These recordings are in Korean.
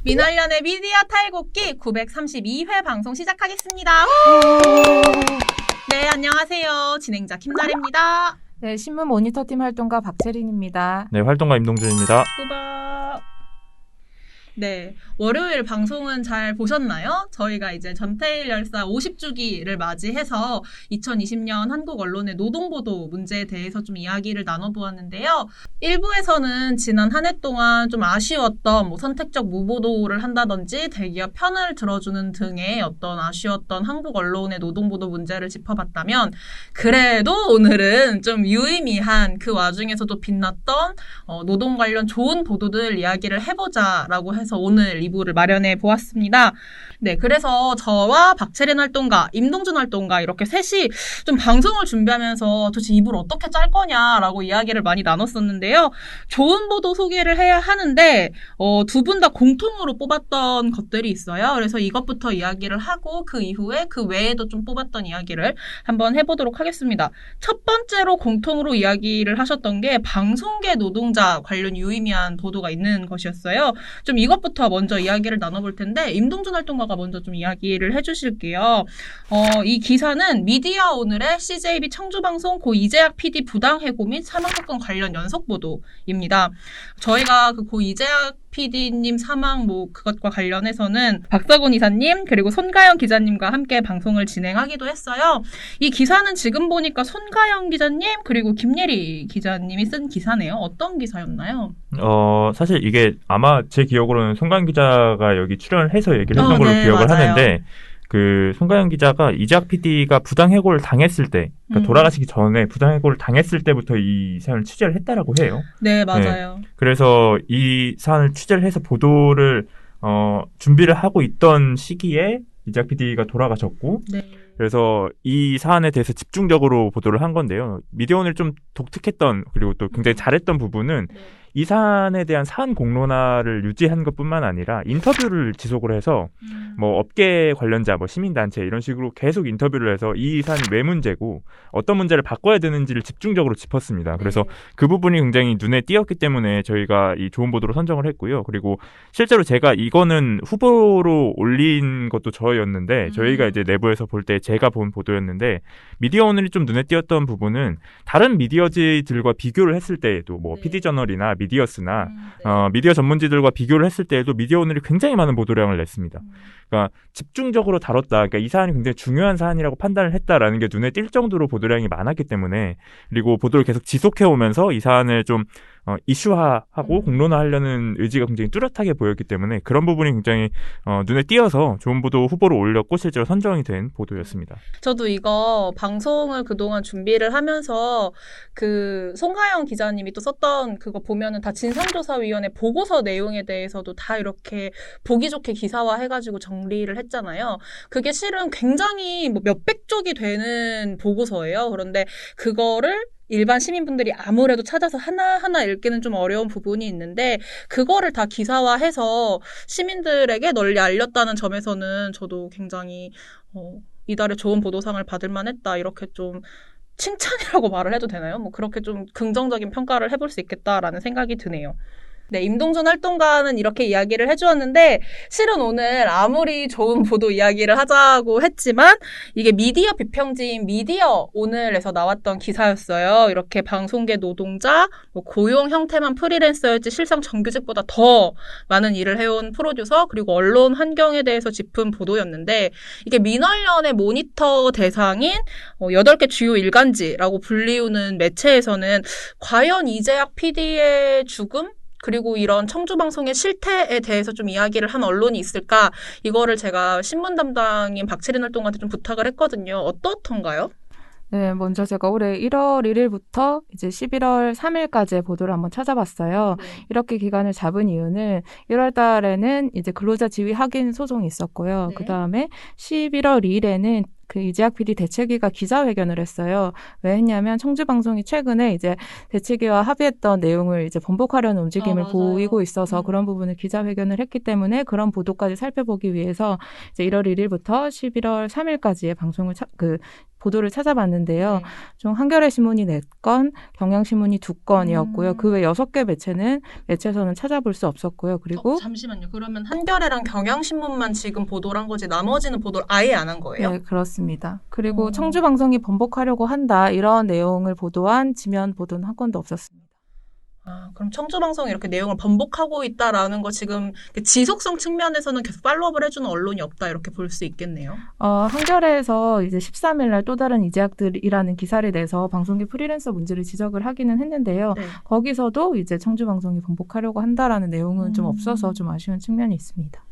민활련의 미디어 탈곡기 932회 방송 시작하겠습니다. 네, 안녕하세요. 진행자 김나래입니다. 네, 신문 모니터팀 활동가 박채린입니다. 네, 활동가 임동준입니다. 꾸벅. 네, 월요일 방송은 잘 보셨나요? 저희가 이제 전태일 열사 50주기를 맞이해서 2020년 한국 언론의 노동보도 문제에 대해서 좀 이야기를 나눠보았는데요. 1부에서는 지난 한 해 동안 좀 아쉬웠던 선택적 무보도를 한다든지 대기업 편을 들어주는 등의 어떤 아쉬웠던 한국 언론의 노동보도 문제를 짚어봤다면, 그래도 오늘은 좀 유의미한 그 와중에서도 빛났던 노동 관련 좋은 보도들 이야기를 해보자라고 해서 오늘 2부를 마련해 보았습니다. 네, 그래서 저와 박채린 활동가, 임동준 활동가 이렇게 셋이 좀 방송을 준비하면서 도대체 2부를 어떻게 짤 거냐라고 이야기를 많이 나눴었는데요. 좋은 보도 소개를 해야 하는데 두 분 다 공통으로 뽑았던 것들이 있어요. 그래서 이것부터 이야기를 하고 그 이후에 그 외에도 좀 뽑았던 이야기를 한번 해보도록 하겠습니다. 첫 번째로 공통으로 이야기를 하셨던 게 방송계 노동자 관련 유의미한 보도가 있는 것이었어요. 좀 이것부터 먼저 이야기를 나눠볼 텐데 임동준 활동가가 먼저 좀 이야기를 해주실게요. 이 기사는 미디어 오늘의 CJB 청주방송 고 이재학 PD 부당해고 및 사망사건 관련 연속보도입니다. 저희가 그 고 이재학 PD님 사망 그것과 관련해서는 박서곤 이사님 그리고 손가영 기자님과 함께 방송을 진행하기도 했어요. 이 기사는 지금 보니까 손가영 기자님 그리고 김예리 기자님이 쓴 기사네요. 어떤 기사였나요? 사실 이게 아마 제 기억으로는 송가영 기자가 여기 출연을 해서 얘기를 했던 걸로 네, 기억을 맞아요. 하는데, 그 송가영 기자가 이재학 PD가 부당해고를 당했을 때, 그러니까 돌아가시기 전에 부당해고를 당했을 때부터 이 사연을 취재를 했다라고 해요. 네, 맞아요. 네. 그래서 이 사안을 취재를 해서 보도를 준비를 하고 있던 시기에 이재학 PD가 돌아가셨고, 네. 그래서 이 사안에 대해서 집중적으로 보도를 한 건데요. 미디어오늘 좀 독특했던, 그리고 또 굉장히 잘했던 부분은 네. 이 사안에 대한 사안 공론화를 유지한 것뿐만 아니라 인터뷰를 지속을 해서 뭐 업계 관련자, 뭐 시민단체 이런 식으로 계속 인터뷰를 해서 이 사안이 왜 문제고 어떤 문제를 바꿔야 되는지를 집중적으로 짚었습니다. 그래서 그 부분이 굉장히 눈에 띄었기 때문에 저희가 이 좋은 보도로 선정을 했고요. 그리고 실제로 제가 이거는 후보로 올린 것도 저였는데 저희가 이제 내부에서 볼 때 제가 본 보도였는데, 미디어오늘이 좀 눈에 띄었던 부분은 다른 미디어지들과 비교를 했을 때에도 뭐 PD저널이나 미디어스나 미디어 전문지들과 비교를 했을 때에도 미디어오늘이 굉장히 많은 보도량을 냈습니다. 그러니까 집중적으로 다뤘다. 그러니까 이 사안이 굉장히 중요한 사안이라고 판단을 했다라는 게 눈에 띌 정도로 보도량이 많았기 때문에, 그리고 보도를 계속 지속해오면서 이 사안을 좀 이슈화하고 공론화하려는 의지가 굉장히 뚜렷하게 보였기 때문에 그런 부분이 굉장히 눈에 띄어서 좋은 보도 후보로 올렸고 실제로 선정이 된 보도였습니다. 저도 이거 방송을 그동안 준비를 하면서 그 송가영 기자님이 또 썼던 그거 보면은 다 진상조사위원회 보고서 내용에 대해서도 다 이렇게 보기 좋게 기사화해가지고 정리를 했잖아요. 그게 실은 굉장히 뭐 몇백 쪽이 되는 보고서예요. 그런데 그거를 일반 시민분들이 아무래도 찾아서 하나하나 읽기는 좀 어려운 부분이 있는데 그거를 다 기사화해서 시민들에게 널리 알렸다는 점에서는 저도 굉장히 이달에 좋은 보도상을 받을 만했다, 이렇게 좀 칭찬이라고 말을 해도 되나요? 뭐 그렇게 좀 긍정적인 평가를 해볼 수 있겠다라는 생각이 드네요. 네, 임동준 활동가는 이렇게 이야기를 해주었는데, 실은 오늘 아무리 좋은 보도 이야기를 하자고 했지만 이게 미디어 비평지인 미디어 오늘에서 나왔던 기사였어요. 이렇게 방송계 노동자, 고용 형태만 프리랜서였지 실상 정규직보다 더 많은 일을 해온 프로듀서, 그리고 언론 환경에 대해서 짚은 보도였는데, 이게 민활련의 모니터 대상인 8개 주요 일간지라고 불리우는 매체에서는 과연 이재학 PD의 죽음? 그리고 이런 청주방송의 실태에 대해서 좀 이야기를 한 언론이 있을까? 이거를 제가 신문 담당인 박채린 활동가한테 좀 부탁을 했거든요. 어떻던가요? 네, 먼저 제가 올해 1월 1일부터 이제 11월 3일까지의 보도를 한번 찾아봤어요. 이렇게 기간을 잡은 이유는 1월 달에는 이제 근로자 지위 확인 소송이 있었고요. 그 다음에 11월 2일에는 그 이재학 PD 대책위가 기자회견을 했어요. 왜 했냐면 청주방송이 최근에 이제 대책위와 합의했던 내용을 이제 번복하려는 움직임을 보이고 있어서 그런 부분을 기자회견을 했기 때문에 그런 보도까지 살펴보기 위해서 이제 1월 1일부터 11월 3일까지의 방송을 보도를 찾아봤는데요. 좀 한겨레 신문이 4건, 경향신문이 2건이었고요. 그 외 6개 매체에서는 찾아볼 수 없었고요. 그리고 잠시만요. 그러면 한겨레랑 경향신문만 지금 보도를 한 거지 나머지는 보도를 아예 안 한 거예요? 네, 그렇습니다. 그리고 청주방송이 번복하려고 한다 이런 내용을 보도한 지면 보도는 한 건도 없었습니다. 그럼 청주방송이 이렇게 내용을 번복하고 있다라는 거 지금 지속성 측면에서는 계속 팔로우업을 해주는 언론이 없다 이렇게 볼 수 있겠네요. 한겨레에서 이제 13일 날 또 다른 이재학들이라는 기사를 내서 방송계 프리랜서 문제를 지적을 하기는 했는데요. 네. 거기서도 이제 청주방송이 번복하려고 한다라는 내용은 좀 없어서 좀 아쉬운 측면이 있습니다.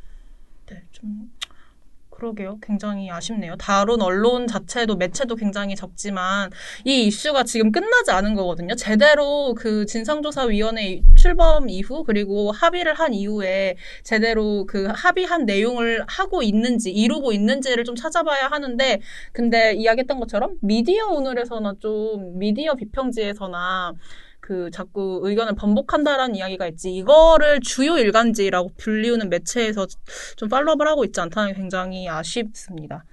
네, 좀 그러게요. 굉장히 아쉽네요. 다룬 언론 자체도 매체도 굉장히 적지만 이 이슈가 지금 끝나지 않은 거거든요. 제대로 그 진상조사위원회 출범 이후 그리고 합의를 한 이후에 제대로 그 합의한 내용을 하고 있는지 이루고 있는지를 좀 찾아봐야 하는데 근데 이야기했던 것처럼 미디어 오늘에서나 좀 미디어 비평지에서나 그 자꾸 의견을 번복한다라는 이야기가 있지 이거를 주요 일간지라고 불리우는 매체에서 좀 팔로우업을 하고 있지 않다는 게 굉장히 아쉽습니다.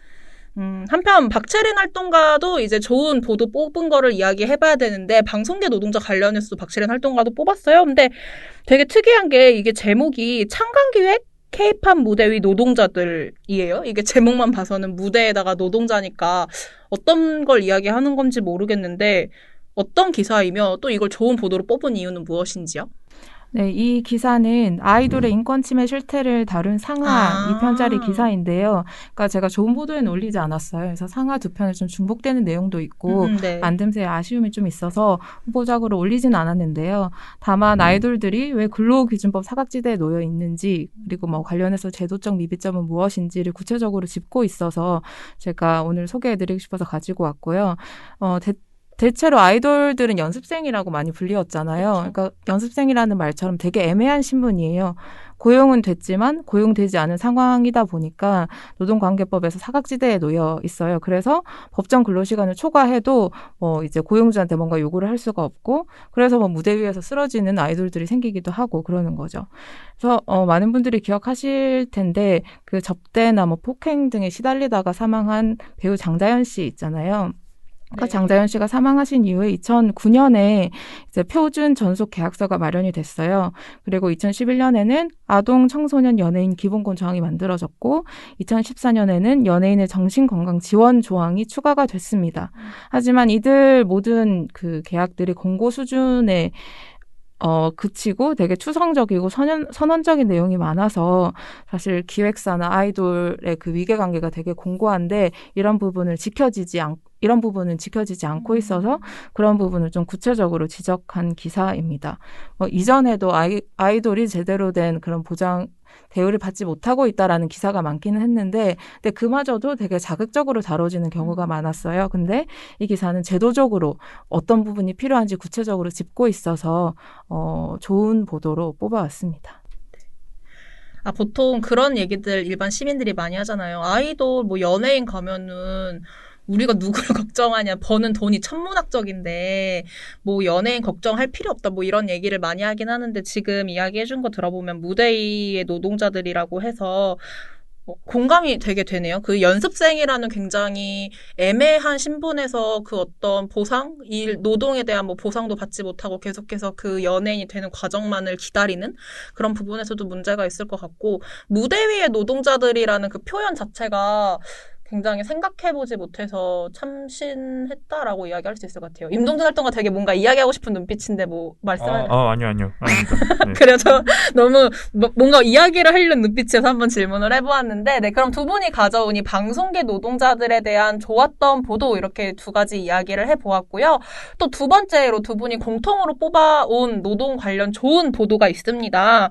한편 박채린 활동가도 이제 좋은 보도 뽑은 거를 이야기해봐야 되는데 방송계 노동자 관련해서도 박채린 활동가도 뽑았어요. 근데 되게 특이한 게 이게 제목이 창간기획 K-팝 무대 위 노동자들이에요. 이게 제목만 봐서는 무대에다가 노동자니까 어떤 걸 이야기하는 건지 모르겠는데 어떤 기사이며 또 이걸 좋은 보도로 뽑은 이유는 무엇인지요? 네, 이 기사는 아이돌의 인권 침해 실태를 다룬 상하 2편짜리 기사인데요. 그러니까 제가 좋은 보도에는 올리지 않았어요. 그래서 상하 2편에 좀 중복되는 내용도 있고 네. 만듦새에 아쉬움이 좀 있어서 후보작으로 올리진 않았는데요. 다만 아이돌들이 왜 근로기준법 사각지대에 놓여 있는지 그리고 뭐 관련해서 제도적 미비점은 무엇인지를 구체적으로 짚고 있어서 제가 오늘 소개해드리고 싶어서 가지고 왔고요. 대체로 아이돌들은 연습생이라고 많이 불리웠잖아요. 그러니까 연습생이라는 말처럼 되게 애매한 신분이에요. 고용은 됐지만 고용되지 않은 상황이다 보니까 노동관계법에서 사각지대에 놓여 있어요. 그래서 법정 근로시간을 초과해도 이제 고용주한테 뭔가 요구를 할 수가 없고 그래서 무대 위에서 쓰러지는 아이돌들이 생기기도 하고 그러는 거죠. 그래서 많은 분들이 기억하실 텐데 그 접대나 폭행 등에 시달리다가 사망한 배우 장자연 씨 있잖아요. 네. 장자연 씨가 사망하신 이후에 2009년에 이제 표준 전속 계약서가 마련이 됐어요. 그리고 2011년에는 아동 청소년 연예인 기본권 조항이 만들어졌고 2014년에는 연예인의 정신건강 지원 조항이 추가가 됐습니다. 하지만 이들 모든 그 계약들이 공고 수준의 그치고 되게 추상적이고 선언적인 내용이 많아서 사실 기획사나 아이돌의 그 위계관계가 되게 공고한데 이런 부분은 지켜지지 않고 있어서 그런 부분을 좀 구체적으로 지적한 기사입니다. 이전에도 아이돌이 제대로 된 그런 보장 대우를 받지 못하고 있다라는 기사가 많기는 했는데 근데 그마저도 되게 자극적으로 다뤄지는 경우가 많았어요. 근데 이 기사는 제도적으로 어떤 부분이 필요한지 구체적으로 짚고 있어서 좋은 보도로 뽑아왔습니다. 보통 그런 얘기들 일반 시민들이 많이 하잖아요. 아이돌 연예인 가면은 우리가 누구를 걱정하냐, 버는 돈이 천문학적인데 연예인 걱정할 필요 없다 이런 얘기를 많이 하긴 하는데 지금 이야기해준 거 들어보면 무대 위의 노동자들이라고 해서 공감이 되게 되네요. 그 연습생이라는 굉장히 애매한 신분에서 그 어떤 보상, 노동에 대한 보상도 받지 못하고 계속해서 그 연예인이 되는 과정만을 기다리는 그런 부분에서도 문제가 있을 것 같고 무대 위의 노동자들이라는 그 표현 자체가 굉장히 생각해보지 못해서 참신했다라고 이야기할 수 있을 것 같아요. 임동준 활동가 되게 뭔가 이야기하고 싶은 눈빛인데 말씀하세요? 아니요. 아닙니다. 네. 그래서 너무 뭔가 이야기를 하려는 눈빛이어서 한번 질문을 해보았는데 네, 그럼 두 분이 가져온 이 방송계 노동자들에 대한 좋았던 보도 이렇게 두 가지 이야기를 해보았고요. 또 두 번째로 두 분이 공통으로 뽑아온 노동 관련 좋은 보도가 있습니다.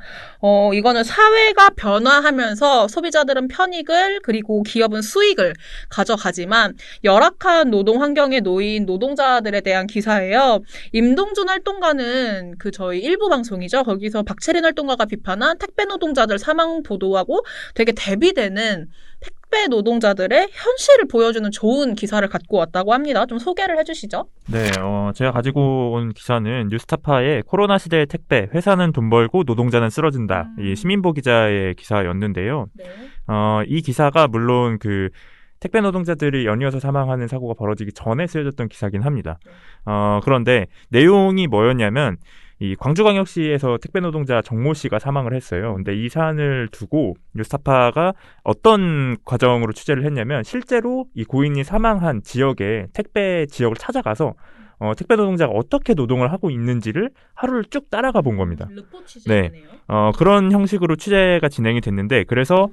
이거는 사회가 변화하면서 소비자들은 편익을 그리고 기업은 수익을 가져가지만 열악한 노동 환경에 놓인 노동자들에 대한 기사예요. 임동준 활동가는 저희 일부 방송이죠. 거기서 박채린 활동가가 비판한 택배 노동자들 사망 보도하고 되게 대비되는 택배 노동자들의 현실을 보여주는 좋은 기사를 갖고 왔다고 합니다. 좀 소개를 해주시죠. 네, 제가 가지고 온 기사는 뉴스타파의 코로나 시대의 택배, 회사는 돈 벌고 노동자는 쓰러진다. 이 시민보 기자의 기사였는데요. 네. 이 기사가 물론 그 택배 노동자들이 연이어서 사망하는 사고가 벌어지기 전에 쓰여졌던 기사긴 합니다. 그런데 내용이 뭐였냐면 이 광주광역시에서 택배 노동자 정모 씨가 사망을 했어요. 근데 이 사안을 두고 뉴스타파가 어떤 과정으로 취재를 했냐면 실제로 이 고인이 사망한 지역에 택배 지역을 찾아가서 택배 노동자가 어떻게 노동을 하고 있는지를 하루를 쭉 따라가 본 겁니다. 르포 취재네요. 그런 형식으로 취재가 진행이 됐는데 그래서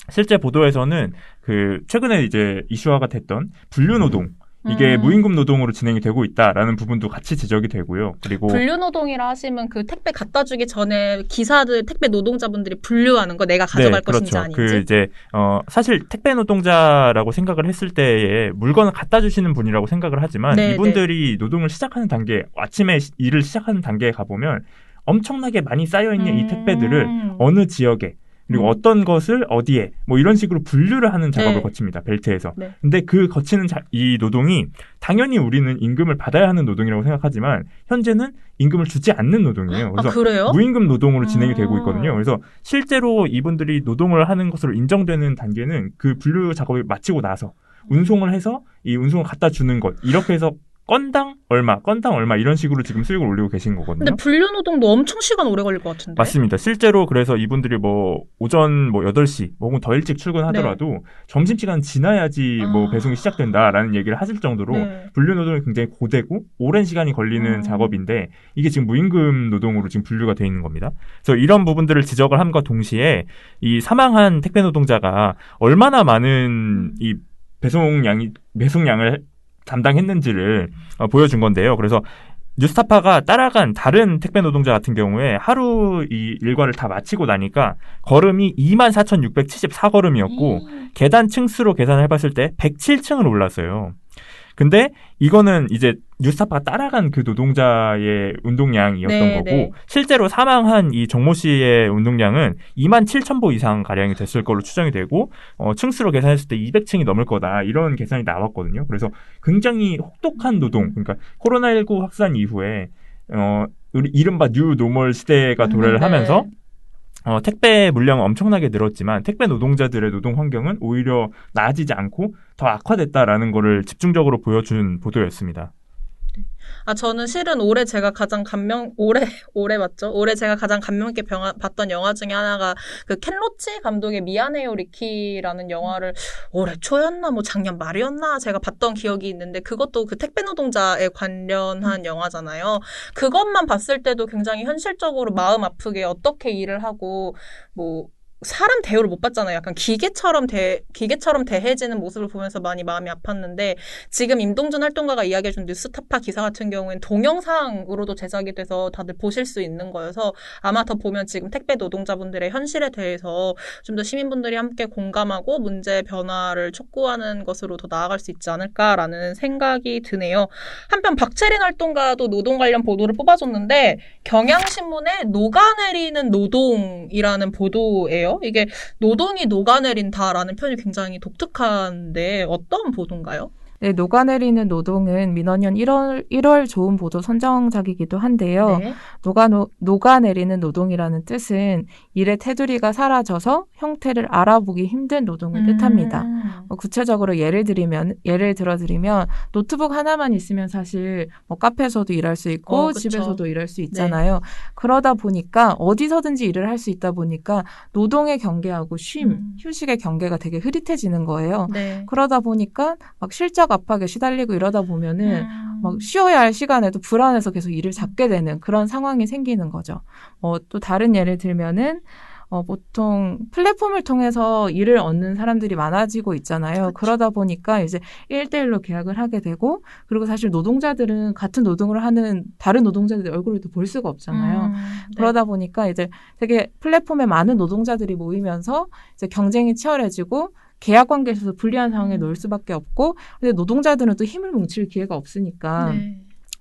실제 보도에서는 그 최근에 이제 이슈화가 됐던 분류노동 이게 무임금 노동으로 진행이 되고 있다라는 부분도 같이 지적이 되고요. 그리고 분류노동이라 하시면 그 택배 갖다 주기 전에 기사들 택배 노동자분들이 분류하는 거 내가 가져갈 것인지 그렇죠. 아닌지. 그 이제 사실 택배 노동자라고 생각을 했을 때에 물건을 갖다 주시는 분이라고 생각을 하지만 네, 이분들이 노동을 시작하는 단계, 아침에 일을 시작하는 단계에 가보면 엄청나게 많이 쌓여 있는 이 택배들을 어느 지역에 그리고 어떤 것을 어디에 뭐 이런 식으로 분류를 하는 작업을 네. 거칩니다. 벨트에서. 네. 근데 그 거치는 이 노동이 당연히 우리는 임금을 받아야 하는 노동이라고 생각하지만 현재는 임금을 주지 않는 노동이에요. 그래서 그래요? 무임금 노동으로 진행이 되고 있거든요. 그래서 실제로 이분들이 노동을 하는 것으로 인정되는 단계는 그 분류 작업이 마치고 나서 운송을 해서 이 운송을 갖다 주는 것 이렇게 해서 건당 얼마 이런 식으로 지금 수익을 올리고 계신 거거든요. 근데 분류노동도 엄청 시간 오래 걸릴 것 같은데. 맞습니다. 실제로 그래서 이분들이 뭐 오전 뭐 8시 혹은 더 일찍 출근하더라도 점심시간 지나야지 뭐 배송이 시작된다라는 얘기를 하실 정도로 분류노동이 굉장히 고되고 오랜 시간이 걸리는 작업인데 이게 지금 무임금 노동으로 지금 분류가 돼 있는 겁니다. 그래서 이런 부분들을 지적을 함과 동시에 이 사망한 택배 노동자가 얼마나 많은 이 배송량을 담당했는지를 보여준 건데요. 그래서 뉴스타파가 따라간 다른 택배 노동자 같은 경우에 하루 이 일과를 다 마치고 나니까 걸음이 24,674걸음이었고 계단 층수로 계산을 해봤을 때 107층을 올랐어요. 근데 이거는 이제 뉴스타파가 따라간 그 노동자의 운동량이었던 거고 실제로 사망한 이 정모 씨의 운동량은 27,000보 이상 가량이 됐을 걸로 추정이 되고 층수로 계산했을 때 200층이 넘을 거다 이런 계산이 나왔거든요. 그래서 굉장히 혹독한 노동, 그러니까 코로나19 확산 이후에 우리 이른바 뉴 노멀 시대가 도래를 하면서 택배 물량은 엄청나게 늘었지만 택배 노동자들의 노동 환경은 오히려 나아지지 않고 더 악화됐다라는 거를 집중적으로 보여준 보도였습니다. 저는 실은 올해 제가 가장 올해 맞죠? 올해 제가 가장 감명 깊게 봤던 영화 중에 하나가 그 켄 로치 감독의 미안해요 리키라는 영화를 올해 초였나 뭐 작년 말이었나 제가 봤던 기억이 있는데 그것도 그 택배 노동자에 관련한 영화잖아요. 그것만 봤을 때도 굉장히 현실적으로 마음 아프게 어떻게 일을 하고 뭐 사람 대우를 못 받잖아요. 약간 기계처럼 대해지는 모습을 보면서 많이 마음이 아팠는데 지금 임동준 활동가가 이야기해준 뉴스타파 기사 같은 경우에는 동영상으로도 제작이 돼서 다들 보실 수 있는 거여서 아마 더 보면 지금 택배 노동자분들의 현실에 대해서 좀 더 시민분들이 함께 공감하고 문제 변화를 촉구하는 것으로 더 나아갈 수 있지 않을까라는 생각이 드네요. 한편 박채린 활동가도 노동 관련 보도를 뽑아줬는데 경향신문에 녹아내리는 노동이라는 보도예요. 이게 노동이 녹아내린다라는 표현이 굉장히 독특한데 어떤 보도인가요? 네, 녹아내리는 노동은 민원연 1월 좋은 보도 선정작이기도 한데요. 네. 녹아내리는 노동이라는 뜻은 일의 테두리가 사라져서 형태를 알아보기 힘든 노동을 뜻합니다. 구체적으로 예를 들어드리면 노트북 하나만 있으면 사실 뭐 카페에서도 일할 수 있고 집에서도 일할 수 있잖아요. 네. 그러다 보니까 어디서든지 일을 할 수 있다 보니까 노동의 경계하고 휴식의 경계가 되게 흐릿해지는 거예요. 네. 그러다 보니까 막 실적 압박에 시달리고 이러다 보면은 막 쉬어야 할 시간에도 불안해서 계속 일을 잡게 되는 그런 상황이 생기는 거죠. 또 다른 예를 들면은 보통 플랫폼을 통해서 일을 얻는 사람들이 많아지고 있잖아요. 그렇죠. 그러다 보니까 이제 1대1로 계약을 하게 되고 그리고 사실 노동자들은 같은 노동을 하는 다른 노동자들의 얼굴을 또 볼 수가 없잖아요. 그러다 보니까 이제 되게 플랫폼에 많은 노동자들이 모이면서 이제 경쟁이 치열해지고 계약 관계에서 불리한 상황에 놓일 수밖에 없고 근데 노동자들은 또 힘을 뭉칠 기회가 없으니까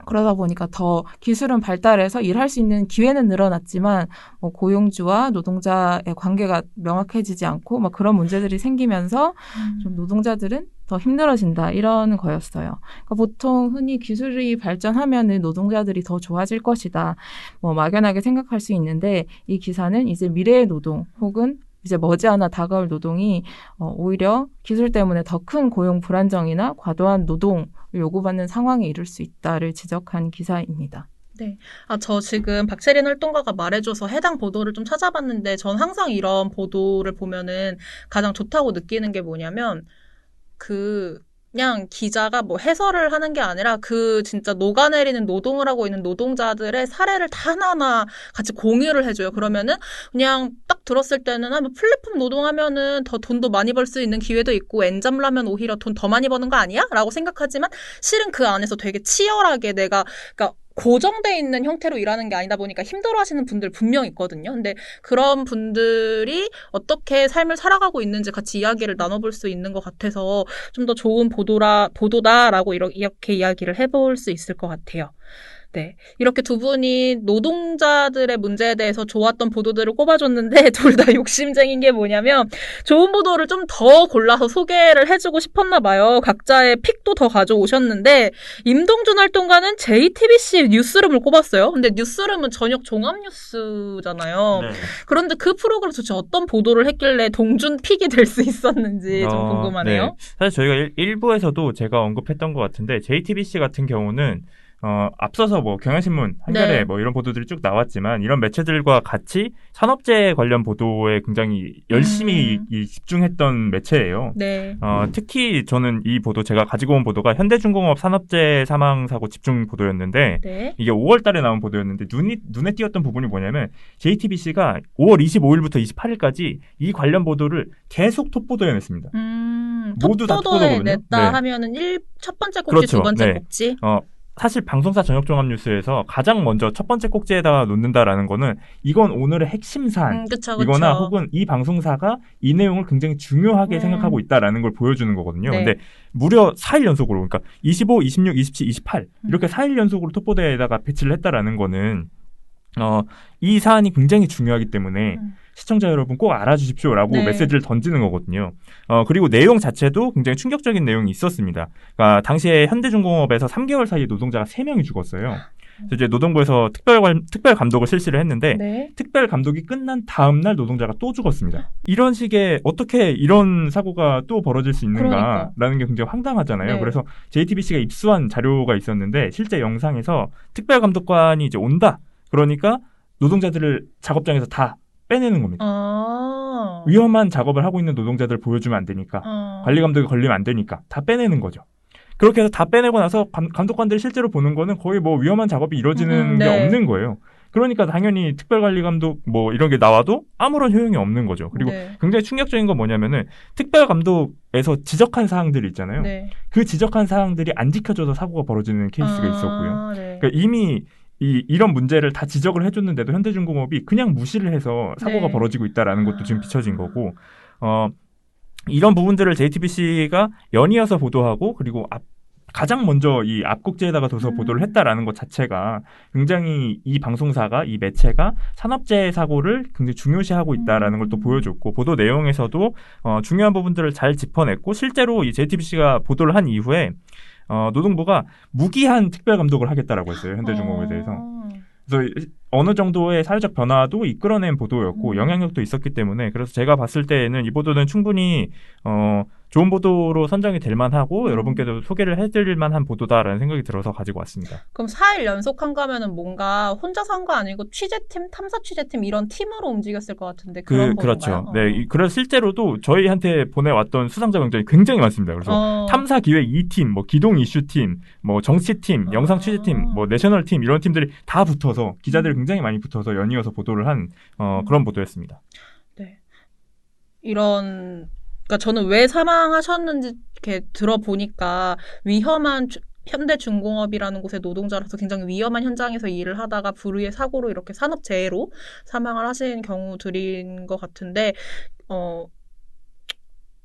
그러다 보니까 더 기술은 발달해서 일할 수 있는 기회는 늘어났지만 고용주와 노동자의 관계가 명확해지지 않고 막 그런 문제들이 생기면서 좀 노동자들은 더 힘들어진다 이런 거였어요. 그러니까 보통 흔히 기술이 발전하면은 노동자들이 더 좋아질 것이다. 막연하게 생각할 수 있는데 이 기사는 이제 미래의 노동 혹은 이제 머지않아 다가올 노동이 오히려 기술 때문에 더 큰 고용 불안정이나 과도한 노동을 요구받는 상황에 이를 수 있다를 지적한 기사입니다. 네. 저 지금 박세린 활동가가 말해줘서 해당 보도를 좀 찾아봤는데 전 항상 이런 보도를 보면은 가장 좋다고 느끼는 게 뭐냐면 그냥 기자가 뭐 해설을 하는 게 아니라 진짜 녹아내리는 노동을 하고 있는 노동자들의 사례를 다 하나하나 같이 공유를 해줘요. 그러면은 그냥 딱 들었을 때는 뭐 플랫폼 노동하면은 더 돈도 많이 벌 수 있는 기회도 있고 엔잡을 하면 오히려 돈 더 많이 버는 거 아니야? 라고 생각하지만 실은 그 안에서 되게 치열하게 그러니까 고정돼 있는 형태로 일하는 게 아니다 보니까 힘들어하시는 분들 분명 있거든요. 근데 그런 분들이 어떻게 삶을 살아가고 있는지 같이 이야기를 나눠볼 수 있는 것 같아서 좀 더 좋은 보도다라고 이렇게 이야기를 해볼 수 있을 것 같아요. 네. 이렇게 두 분이 노동자들의 문제에 대해서 좋았던 보도들을 꼽아줬는데 둘 다 욕심쟁인 게 뭐냐면 좋은 보도를 좀 더 골라서 소개를 해주고 싶었나 봐요. 각자의 픽도 더 가져오셨는데 임동준 활동가는 JTBC 뉴스룸을 꼽았어요. 근데 뉴스룸은 저녁 종합 뉴스잖아요. 네. 그런데 그 프로그램 도대체 어떤 보도를 했길래 동준 픽이 될 수 있었는지 좀 궁금하네요. 네. 사실 저희가 일부에서도 제가 언급했던 것 같은데 JTBC 같은 경우는 앞서서 뭐 경향신문, 한겨레 네. 뭐 이런 보도들이 쭉 나왔지만 이런 매체들과 같이 산업재해 관련 보도에 굉장히 열심히 집중했던 매체예요. 네. 특히 저는 이 보도 제가 가지고 온 보도가 현대중공업 산업재해 사망사고 집중 보도였는데 네. 이게 5월 달에 나온 보도였는데 눈에 띄었던 부분이 뭐냐면 JTBC가 5월 25일부터 28일까지 이 관련 보도를 계속 톱보도에 냈습니다. 모두 다 톱보도에 톱보도거든요. 냈다 네. 하면은 첫 번째 꼭지, 그렇죠. 두 번째 네. 꼭지. 사실 방송사 저녁종합뉴스에서 가장 먼저 첫 번째 꼭지에다가 놓는다라는 거는 이건 오늘의 핵심 사안 그쵸. 이거나 혹은 이 방송사가 이 내용을 굉장히 중요하게 생각하고 있다라는 걸 보여주는 거거든요. 네. 근데 무려 4일 연속으로 그러니까 25, 26, 27, 28 이렇게 4일 연속으로 톱보도에다가 배치를 했다라는 거는 이 사안이 굉장히 중요하기 때문에 시청자 여러분 꼭 알아주십시오라고 네. 메시지를 던지는 거거든요. 그리고 내용 자체도 굉장히 충격적인 내용이 있었습니다. 그러니까 당시에 현대중공업에서 3개월 사이에 노동자가 3명이 죽었어요. 그래서 이제 노동부에서 특별 감독을 실시를 했는데 네. 특별 감독이 끝난 다음 날 노동자가 또 죽었습니다. 이런 식의 어떻게 이런 사고가 또 벌어질 수 있는가라는 게 굉장히 황당하잖아요. 네. 그래서 JTBC가 입수한 자료가 있었는데 실제 영상에서 특별 감독관이 이제 온다. 그러니까 노동자들을 작업장에서 다 빼내는 겁니다. 위험한 작업을 하고 있는 노동자들을 보여주면 안 되니까 관리 감독이 걸리면 안 되니까 다 빼내는 거죠. 그렇게 해서 다 빼내고 나서 감독관들이 실제로 보는 거는 거의 뭐 위험한 작업이 이루어지는 게 네. 없는 거예요. 그러니까 당연히 특별관리감독 뭐 이런 게 나와도 아무런 효용이 없는 거죠. 그리고 네. 굉장히 충격적인 건 뭐냐면은 특별감독에서 지적한 사항들이 있잖아요. 네. 그 지적한 사항들이 안 지켜져서 사고가 벌어지는 케이스가 있었고요. 네. 그러니까 이미 이런 문제를 다 지적을 해줬는데도 현대중공업이 그냥 무시를 해서 사고가 네. 벌어지고 있다라는 것도 지금 비춰진 거고, 이런 부분들을 JTBC가 연이어서 보도하고 그리고 가장 먼저 이 앞국지에다가 둬서 보도를 했다라는 것 자체가 굉장히 이 방송사가 이 매체가 산업재해 사고를 굉장히 중요시하고 있다라는 걸 또 보여줬고 보도 내용에서도 중요한 부분들을 잘 짚어냈고 실제로 이 JTBC가 보도를 한 이후에 노동부가 무기한 특별 감독을 하겠다라고 했어요. 현대중공업에 대해서. 그래서 어느 정도의 사회적 변화도 이끌어낸 보도였고 영향력도 있었기 때문에 그래서 제가 봤을 때에는 이 보도는 충분히 좋은 보도로 선정이 될 만하고 여러분께도 소개를 해드릴 만한 보도다라는 생각이 들어서 가지고 왔습니다. 그럼 4일 연속한 거면은 뭔가 혼자서 한 거 아니고 취재팀, 탐사 취재팀 이런 팀으로 움직였을 것 같은데 그런 그렇죠. 건가요? 네, 그래서 실제로도 저희한테 보내왔던 수상자 명단이 굉장히 많습니다. 그래서 탐사 기획 2팀, 뭐 기동 이슈팀, 뭐 정치팀, 영상 취재팀, 뭐 내셔널 팀 이런 팀들이 다 붙어서 기자들이 굉장히 많이 붙어서 연이어서 보도를 한 그런 보도였습니다. 네. 그러니까 저는 왜 사망하셨는지 이렇게 들어보니까 위험한 현대중공업이라는 곳의 노동자라서 굉장히 위험한 현장에서 일을 하다가 불의의 사고로 이렇게 산업재해로 사망을 하신 경우들인 것 같은데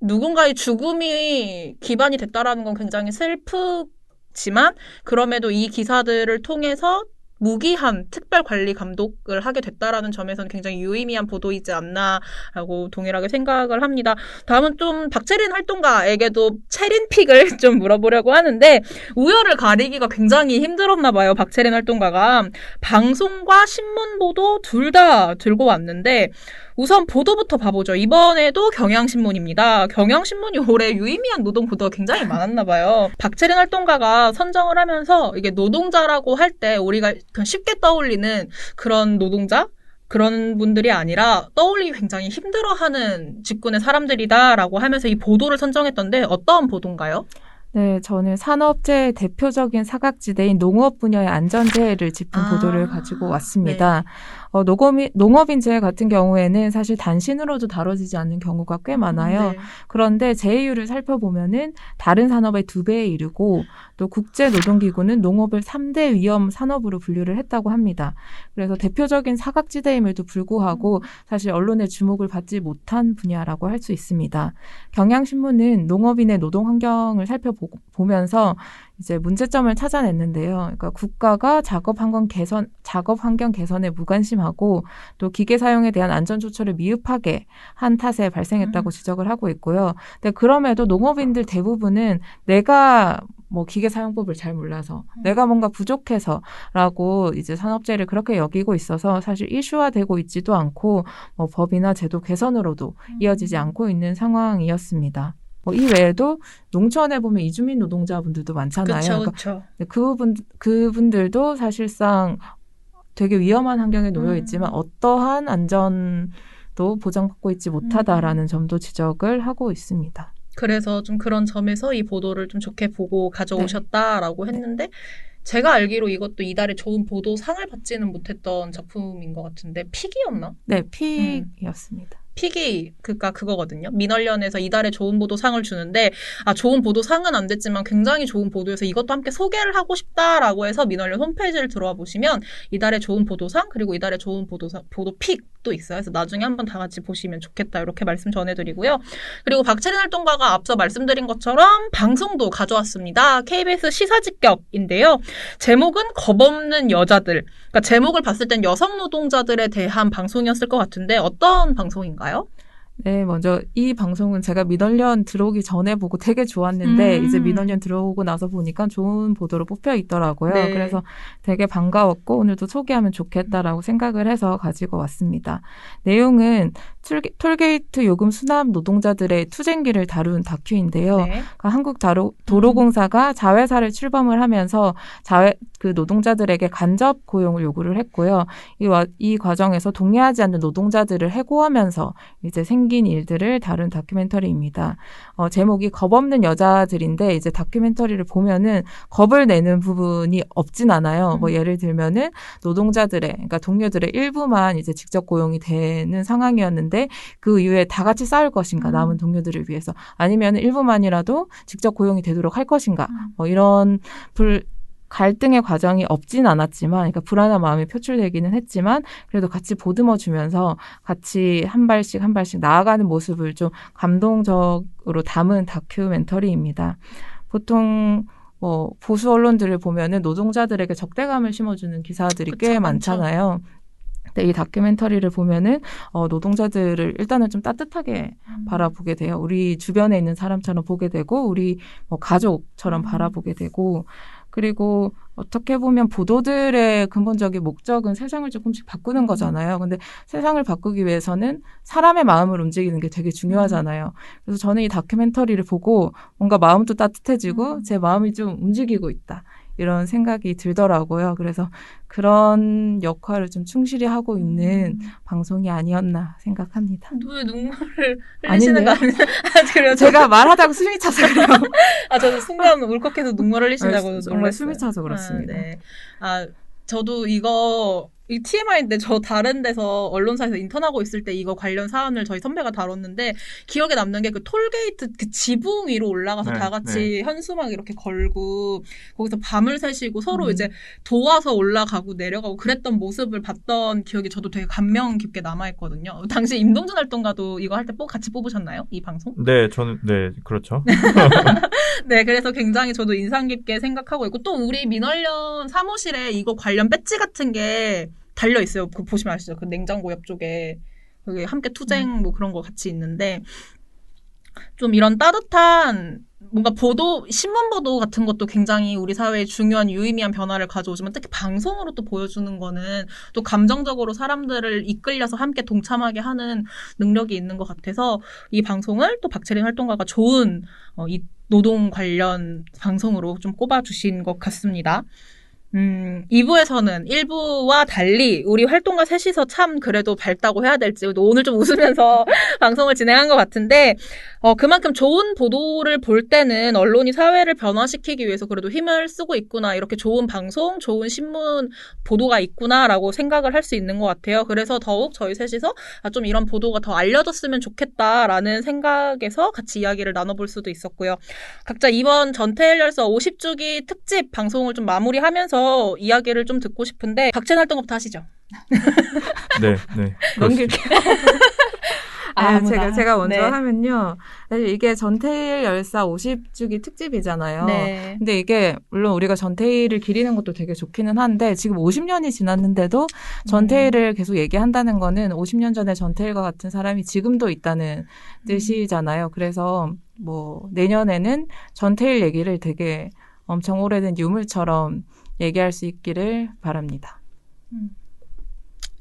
누군가의 죽음이 기반이 됐다라는 건 굉장히 지만 그럼에도 이 기사들을 통해서 무기한 특별관리 감독을 하게 됐다라는 점에서는 굉장히 유의미한 보도이지 않나라고 동일하게 생각을 합니다. 다음은 좀 박채린 활동가에게도 채린픽을 좀 물어보려고 하는데 우열을 가리기가 굉장히 힘들었나 봐요. 박채린 활동가가 방송과 신문 보도 둘 다 들고 왔는데 우선 보도부터 봐보죠. 이번에도 경향신문입니다. 경향신문이 올해 유의미한 노동 보도가 굉장히 많았나 봐요. 박채린 활동가가 선정을 하면서 이게 노동자라고 할 때 우리가 그냥 쉽게 떠올리는 그런 노동자? 그런 분들이 아니라 떠올리기 굉장히 힘들어하는 직군의 사람들이다라고 하면서 이 보도를 선정했던데 어떤 보도인가요? 네, 저는 산업재해의 대표적인 사각지대인 농업 분야의 안전재해를 짚은 보도를 가지고 왔습니다. 네. 농업인재해 같은 경우에는 사실 단신으로도 다뤄지지 않는 경우가 꽤 많아요. 네. 그런데 재해율을 살펴보면은 다른 산업의 2배에 이르고 또 국제노동기구는 농업을 3대 위험 산업으로 분류를 했다고 합니다. 그래서 대표적인 사각지대임에도 불구하고 사실 언론의 주목을 받지 못한 분야라고 할 수 있습니다. 경향신문은 농업인의 노동 환경을 살펴보면서 이제 문제점을 찾아냈는데요. 그러니까 국가가 작업 환경 개선에 무관심하고 또 기계 사용에 대한 안전 조처를 미흡하게 한 탓에 발생했다고 지적을 하고 있고요. 근데 그럼에도 농업인들 대부분은 내가 뭐 기계 사용법을 잘 몰라서 내가 뭔가 부족해서라고 이제 산업재해를 그렇게 여기고 있어서 사실 이슈화되고 있지도 않고 뭐 법이나 제도 개선으로도 이어지지 않고 있는 상황이었습니다. 이 외에도 농촌에 보면 이주민 노동자분들도 많잖아요. 그렇죠. 그분들도 사실상 되게 위험한 환경에 놓여 있지만 어떠한 안전도 보장받고 있지 못하다라는 점도 지적을 하고 있습니다. 그래서 좀 그런 점에서 이 보도를 좀 좋게 보고 가져오셨다라고 했는데 제가 알기로 이것도 이달에 좋은 보도상을 받지는 못했던 작품인 것 같은데 픽이었나? 네, 픽이었습니다. 픽이 그거거든요. 민원련에서 이달에 좋은 보도상을 주는데 좋은 보도상은 안 됐지만 굉장히 좋은 보도여서 이것도 함께 소개를 하고 싶다라고 해서 민원련 홈페이지를 들어와 보시면 이달에 좋은 보도상 그리고 이달에 좋은 보도 픽도 있어요. 그래서 나중에 한번 다 같이 보시면 좋겠다 이렇게 말씀 전해드리고요. 그리고 박채린 활동가가 앞서 말씀드린 것처럼 방송도 가져왔습니다. KBS 시사직격인데요. 제목은 겁없는 여자들. 그러니까 제목을 봤을 땐 여성 노동자들에 대한 방송이었을 것 같은데 어떤 방송인가요? 네, 먼저 이 방송은 제가 민원련 들어오기 전에 보고 되게 좋았는데 이제 민원련 들어오고 나서 보니까 좋은 보도로 뽑혀 있더라고요. 네. 그래서 되게 반가웠고 오늘도 소개하면 좋겠다라고 생각을 해서 가지고 왔습니다. 내용은 톨게이트 요금 수납 노동자들의 투쟁기를 다룬 다큐인데요. 네. 그러니까 한국도로공사가 자회사를 출범을 하면서 그 노동자들에게 간접 고용을 요구를 했고요. 이 과정에서 동의하지 않는 노동자들을 해고하면서 이제 생긴 일들을 다룬 다큐멘터리입니다. 제목이 겁없는 여자들인데 이제 다큐멘터리를 보면은 겁을 내는 부분이 없진 않아요. 뭐 예를 들면은 그러니까 동료들의 일부만 이제 직접 고용이 되는 상황이었는데 그 이후에 다 같이 싸울 것인가 남은 동료들을 위해서 아니면 일부만이라도 직접 고용이 되도록 할 것인가 이런 갈등의 과정이 없진 않았지만, 그러니까 불안한 마음이 표출되기는 했지만, 그래도 같이 보듬어주면서 같이 한 발씩 나아가는 모습을 좀 감동적으로 담은 다큐멘터리입니다. 보통 보수 언론들을 보면은 노동자들에게 적대감을 심어주는 기사들이 꽤 많잖아요. 근데 이 다큐멘터리를 보면은 노동자들을 일단은 좀 따뜻하게 바라보게 돼요. 우리 주변에 있는 사람처럼 보게 되고, 우리 가족처럼 바라보게 되고, 그리고 어떻게 보면 보도들의 근본적인 목적은 세상을 조금씩 바꾸는 거잖아요. 근데 세상을 바꾸기 위해서는 사람의 마음을 움직이는 게 되게 중요하잖아요. 그래서 저는 이 다큐멘터리를 보고 뭔가 마음도 따뜻해지고 제 마음이 좀 움직이고 있다. 이런 생각이 들더라고요. 그래서 그런 역할을 좀 충실히 하고 있는 방송이 아니었나 생각합니다. 왜 눈물을 흘리시는 거 아니에요? 제가 말하다가 숨이 차서 그래요. 저도 순간 울컥해서 눈물을 흘리신다고 정말 숨이 차서 그렇습니다. 네. 저도 이 TMI인데 저 다른 데서 언론사에서 인턴하고 있을 때 이거 관련 사안을 저희 선배가 다뤘는데 기억에 남는 게 그 톨게이트 그 지붕 위로 올라가서 다 같이 현수막 이렇게 걸고 거기서 밤을 새시고 서로 이제 도와서 올라가고 내려가고 그랬던 모습을 봤던 기억이 저도 되게 감명 깊게 남아있거든요. 당시 임동준 활동가도 이거 할 때 같이 뽑으셨나요? 이 방송? 네, 저는 그렇죠. 네, 그래서 굉장히 저도 인상 깊게 생각하고 있고, 또 우리 민원련 사무실에 이거 관련 배지 같은 게 달려 있어요. 그 보시면 아시죠? 그 냉장고 옆쪽에. 그게 함께 투쟁 뭐 그런 거 같이 있는데, 좀 이런 따뜻한 뭔가 보도, 신문 보도 같은 것도 굉장히 우리 사회에 중요한 유의미한 변화를 가져오지만 특히 방송으로 또 보여주는 거는 또 감정적으로 사람들을 이끌려서 함께 동참하게 하는 능력이 있는 것 같아서 이 방송을 또 박채린 활동가가 좋은 이 노동 관련 방송으로 좀 꼽아주신 것 같습니다. 2부에서는 1부와 달리 우리 활동가 셋이서 참 그래도 밝다고 해야 될지 오늘 좀 웃으면서 방송을 진행한 것 같은데 그만큼 좋은 보도를 볼 때는 언론이 사회를 변화시키기 위해서 그래도 힘을 쓰고 있구나 이렇게 좋은 방송, 좋은 신문 보도가 있구나라고 생각을 할 수 있는 것 같아요. 그래서 더욱 저희 셋이서 좀 이런 보도가 더 알려졌으면 좋겠다라는 생각에서 같이 이야기를 나눠볼 수도 있었고요. 각자 이번 전태일 열사 50주기 특집 방송을 좀 마무리하면서 이야기를 좀 듣고 싶은데 박채린 활동가부터 하시죠. 네. 넘길게요. 제가 먼저 네. 하면요. 사실 이게 전태일 열사 50주기 특집이잖아요. 네. 근데 이게 물론 우리가 전태일을 기리는 것도 되게 좋기는 한데 지금 50년이 지났는데도 전태일을 계속 얘기한다는 거는 50년 전에 전태일과 같은 사람이 지금도 있다는 뜻이잖아요. 그래서 뭐 내년에는 전태일 얘기를 되게 엄청 오래된 유물처럼 얘기할 수 있기를 바랍니다.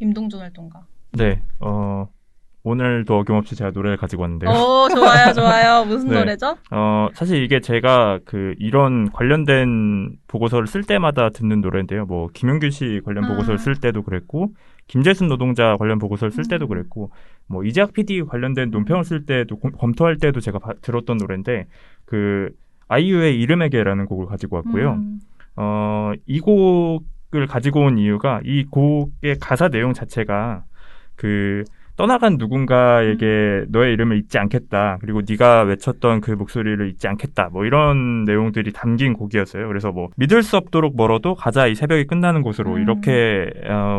임동준 활동가. 네. 오늘도 어김없이 제가 노래를 가지고 왔는데요. 좋아요. 무슨 네. 노래죠? 사실 이게 제가 이런 관련된 보고서를 쓸 때마다 듣는 노래인데요. 뭐, 김용균 씨 관련 보고서를 쓸 때도 그랬고, 김재순 노동자 관련 보고서를 쓸 때도 그랬고, 뭐, 이재학 PD 관련된 논평을 쓸 때도, 검토할 때도 제가 들었던 노래인데, 아이유의 이름에게라는 곡을 가지고 왔고요. 이 곡을 가지고 온 이유가, 이 곡의 가사 내용 자체가, 떠나간 누군가에게 너의 이름을 잊지 않겠다. 그리고 네가 외쳤던 그 목소리를 잊지 않겠다. 뭐 이런 내용들이 담긴 곡이었어요. 그래서 뭐 믿을 수 없도록 멀어도 가자 이 새벽이 끝나는 곳으로 이렇게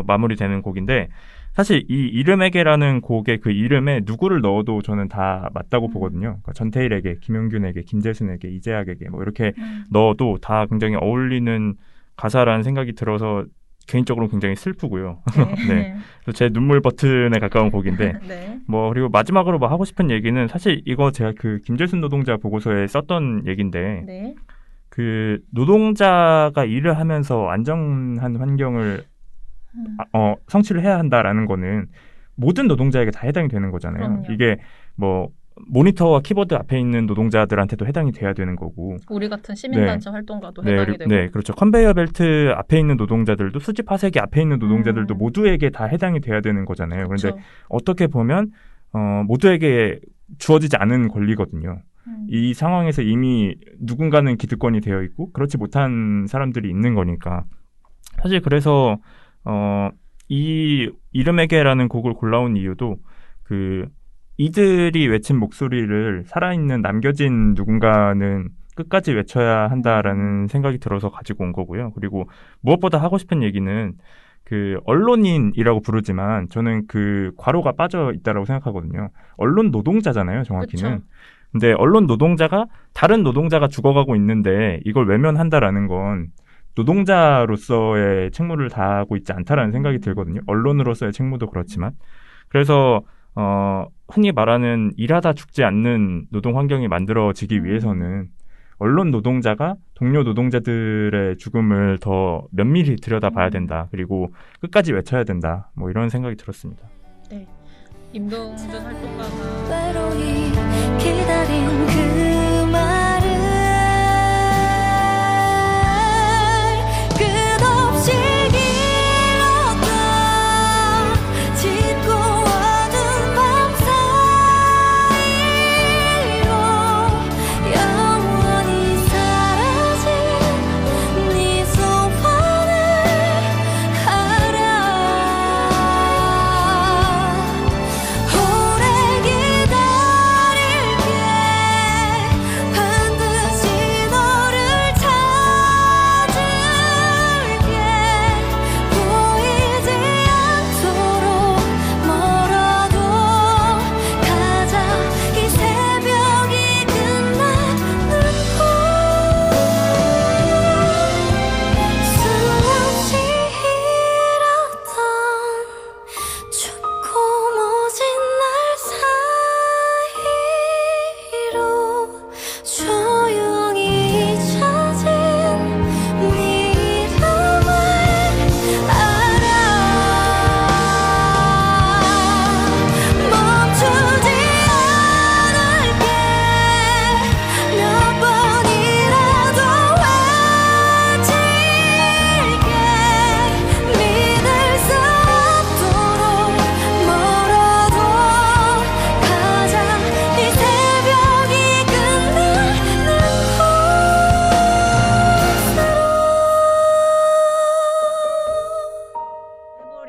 마무리되는 곡인데 사실 이 이름에게라는 곡의 그 이름에 누구를 넣어도 저는 다 맞다고 보거든요. 그러니까 전태일에게, 김용균에게, 김재순에게, 이재학에게 뭐 이렇게 넣어도 다 굉장히 어울리는 가사라는 생각이 들어서 개인적으로 굉장히 슬프고요. 네. 그래서 제 눈물 버튼에 가까운 곡인데, 네. 뭐, 그리고 마지막으로 뭐 하고 싶은 얘기는 사실 이거 제가 김재순 노동자 보고서에 썼던 얘기인데, 네. 노동자가 일을 하면서 안정한 환경을, 성취를 해야 한다라는 거는 모든 노동자에게 다 해당이 되는 거잖아요. 그럼요. 이게 뭐, 모니터와 키보드 앞에 있는 노동자들한테도 해당이 돼야 되는 거고. 우리 같은 시민단체 활동가도 해당이 되고. 네, 그렇죠. 컨베이어 벨트 앞에 있는 노동자들도 수집 화색이 앞에 있는 노동자들도 모두에게 다 해당이 돼야 되는 거잖아요. 그런데 그렇죠. 어떻게 보면 모두에게 주어지지 않은 권리거든요. 이 상황에서 이미 누군가는 기득권이 되어 있고 그렇지 못한 사람들이 있는 거니까. 사실 그래서 이 이름에게라는 곡을 골라온 이유도 이들이 외친 목소리를 살아있는 남겨진 누군가는 끝까지 외쳐야 한다라는 생각이 들어서 가지고 온 거고요. 그리고 무엇보다 하고 싶은 얘기는 언론인이라고 부르지만 저는 괄호가 빠져 있다라고 생각하거든요. 언론 노동자잖아요, 정확히는. 그쵸. 근데 언론 노동자가 다른 노동자가 죽어가고 있는데 이걸 외면한다라는 건 노동자로서의 책무를 다하고 있지 않다라는 생각이 들거든요. 언론으로서의 책무도 그렇지만. 그래서 흔히 말하는 일하다 죽지 않는 노동 환경이 만들어지기 위해서는 언론 노동자가 동료 노동자들의 죽음을 더 면밀히 들여다봐야 된다. 그리고 끝까지 외쳐야 된다. 뭐 이런 생각이 들었습니다. 네. 임동준 활동가가 외로이 기다린 그 말을 끝없이 길었던 짙고 어두운 밤 사이로 영원히 사라진 네 소원을 가랴 오래 기다릴게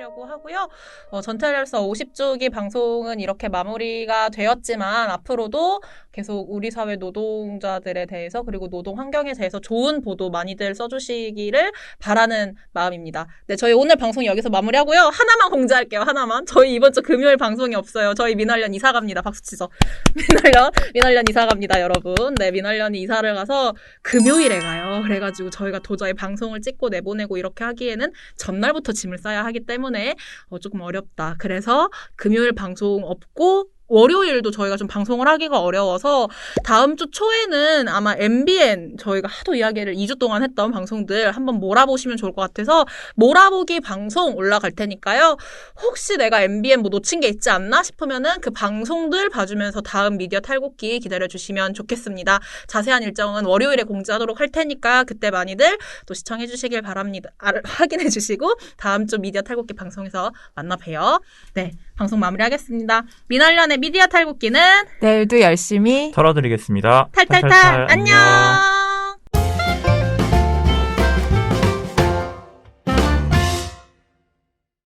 하려고 하고요. 전태열사 50주기 방송은 이렇게 마무리가 되었지만 앞으로도 계속 우리 사회 노동자들에 대해서 그리고 노동 환경에 대해서 좋은 보도 많이들 써주시기를 바라는 마음입니다. 네, 저희 오늘 방송 여기서 마무리하고요. 하나만 공지할게요. 하나만. 저희 이번 주 금요일 방송이 없어요. 저희 민활련 이사 갑니다. 박수 치죠. 민활련 이사 갑니다, 여러분. 네, 민활련이 이사를 가서 금요일에 가요. 그래가지고 저희가 도저히 방송을 찍고 내보내고 이렇게 하기에는 전날부터 짐을 싸야 하기 때문에 조금 어렵다. 그래서 금요일 방송 없고 월요일도 저희가 좀 방송을 하기가 어려워서 다음 주 초에는 아마 MBN 저희가 하도 이야기를 2주 동안 했던 방송들 한번 몰아보시면 좋을 것 같아서 몰아보기 방송 올라갈 테니까요. 혹시 내가 MBN 뭐 놓친 게 있지 않나 싶으면은 그 방송들 봐주면서 다음 미디어 탈곡기 기다려주시면 좋겠습니다. 자세한 일정은 월요일에 공지하도록 할 테니까 그때 많이들 또 시청해주시길 바랍니다. 확인해주시고 다음 주 미디어 탈곡기 방송에서 만나 봬요. 네, 방송 마무리하겠습니다. 민활련의 미디어 탈곡기는 내일도 열심히 털어드리겠습니다. 탈탈탈 안녕.